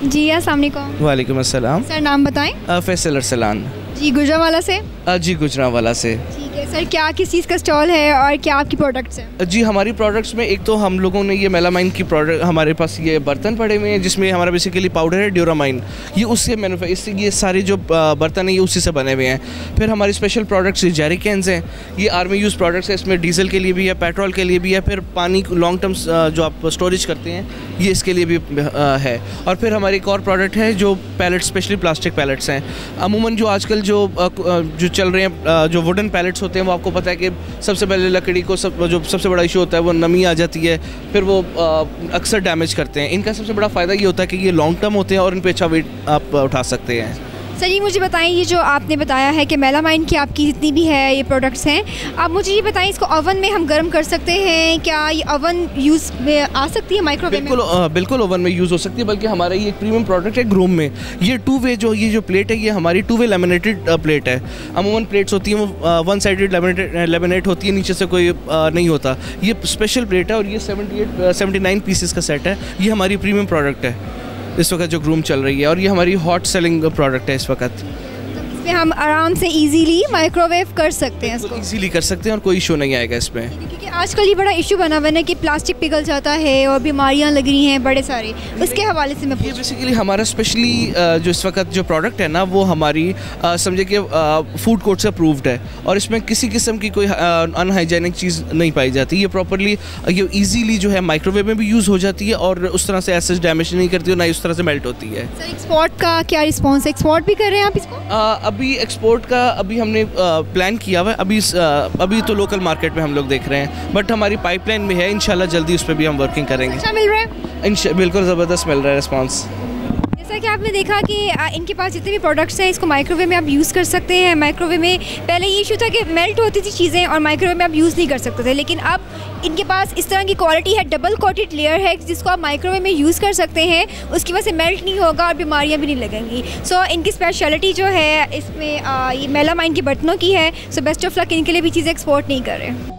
जी अस्सलाम वालेकुम। वालेकुम अस्सलाम। सर नाम बताएं। फैसल अरसलान। जी गुजरांवाला से। जी गुजरांवाला से। ठीक है सर, क्या किस चीज़ का स्टॉल है और क्या आपकी प्रोडक्ट्स हैं? जी हमारी प्रोडक्ट्स में एक तो हम लोगों ने ये मेलामाइन की प्रोडक्ट, हमारे पास ये बर्तन पड़े हुए हैं जिसमें हमारा बेसिकली पाउडर है ड्यूरामाइन, ये उससे इससे ये सारे जो बर्तन हैं ये उसी से बने हुए हैं। फिर हमारी स्पेशल प्रोडक्ट्स जेरी कैंस हैं, ये आर्मी यूज़ प्रोडक्ट्स है, इसमें डीजल के लिए भी है, पेट्रोल के लिए भी है, फिर पानी लॉन्ग टर्म जो आप स्टोरेज करते हैं ये इसके लिए भी है। और फिर हमारी एक और प्रोडक्ट है जो पैलेट, स्पेशली प्लास्टिक पैलेट्स हैं। अमूमन जो आजकल जो चल रहे हैं जो वुडन पैलेट्स होते हैं वो आपको पता है कि सबसे पहले लकड़ी को जो सबसे बड़ा इशू होता है वो नमी आ जाती है, फिर वो अक्सर डैमेज करते हैं। इनका सबसे बड़ा फ़ायदा ये होता है कि ये लॉन्ग टर्म होते हैं और इन पे अच्छा वेट आप उठा सकते हैं। सर ये मुझे बताएं, ये जो आपने बताया है कि मेलामाइन की आपकी जितनी भी है ये प्रोडक्ट्स हैं, आप मुझे ये बताएं इसको ओवन में हम गर्म कर सकते हैं क्या? ये ओवन यूज़ में आ सकती है माइक्रोवेव में? बिल्कुल ओवन में यूज़ हो सकती है, बल्कि हमारा ये एक प्रीमियम प्रोडक्ट है ग्रूम में। ये टू वे जो प्लेट है ये हमारी टू वे लेमिनेटेड प्लेट है। अमूमन प्लेट्स होती हैं वो वन साइडेड लेमिनेट होती है, नीचे से कोई नहीं होता। ये स्पेशल प्लेट है और ये 79 पीसेस का सेट है। ये हमारी प्रीमियम प्रोडक्ट है इस वक्त जो ग्रूम चल रही है, और ये हमारी हॉट सेलिंग प्रोडक्ट है इस वक्त। इसमें हम आराम से इजीली माइक्रोवेव कर सकते हैं इसको। इजीली कर सकते हैं और कोई इशू नहीं आएगा इसमें, क्योंकि आजकल ये बड़ा इशू बना हुआ है कि प्लास्टिक पिघल जाता है और बीमारियां लग रही हैं बड़े सारे, उसके हवाले से मैं ये बेसिकली हमारा स्पेशली जो इस वक्त जो प्रोडक्ट है ना वो हमारी समझे कि फूड कोर्ट से अप्रूव्ड है और इसमें किसी किस्म की कोई अनहाइजेनिक चीज़ नहीं पाई जाती। ये प्रॉपरली ये ईजीली जो है माइक्रोवेव में भी यूज़ हो जाती है और उस तरह से एसिड डैमेज नहीं करती और ना उस तरह से मेल्ट होती है। सर एक्सपोर्ट का क्या रिस्पॉन्स है? एक्सपोर्ट भी कर रहे हैं आप इसको? अभी एक्सपोर्ट का अभी हमने प्लान किया हुआ है, अभी तो लोकल मार्केट में हम लोग देख रहे हैं, बट हमारी पाइपलाइन में है, इंशाल्लाह जल्दी उस पर भी हम वर्किंग करेंगे। अच्छा मिल रहा है? बिल्कुल ज़बरदस्त मिल रहा है रिस्पॉन्स। जैसा कि आपने देखा कि इनके पास जितने भी प्रोडक्ट्स हैं इसको माइक्रोवेव में आप यूज़ कर सकते हैं। माइक्रोवेव में पहले ये इशू था कि मेल्ट होती थी चीज़ें और माइक्रोवेव में आप यूज़ नहीं कर सकते थे, लेकिन अब इनके पास इस तरह की क्वालिटी है, डबल कोटेड लेयर है जिसको आप माइक्रोवेव में यूज़ कर सकते हैं, उसकी वजह से मेल्ट नहीं होगा और बीमारियाँ भी नहीं लगेंगी। सो इनकी स्पेशलिटी जो है इसमें ये मेलामाइन के बर्तनों की है। सो बेस्ट ऑफ लक, इनके लिए भी चीज़ें एक्सपोर्ट नहीं कर रहे हैं।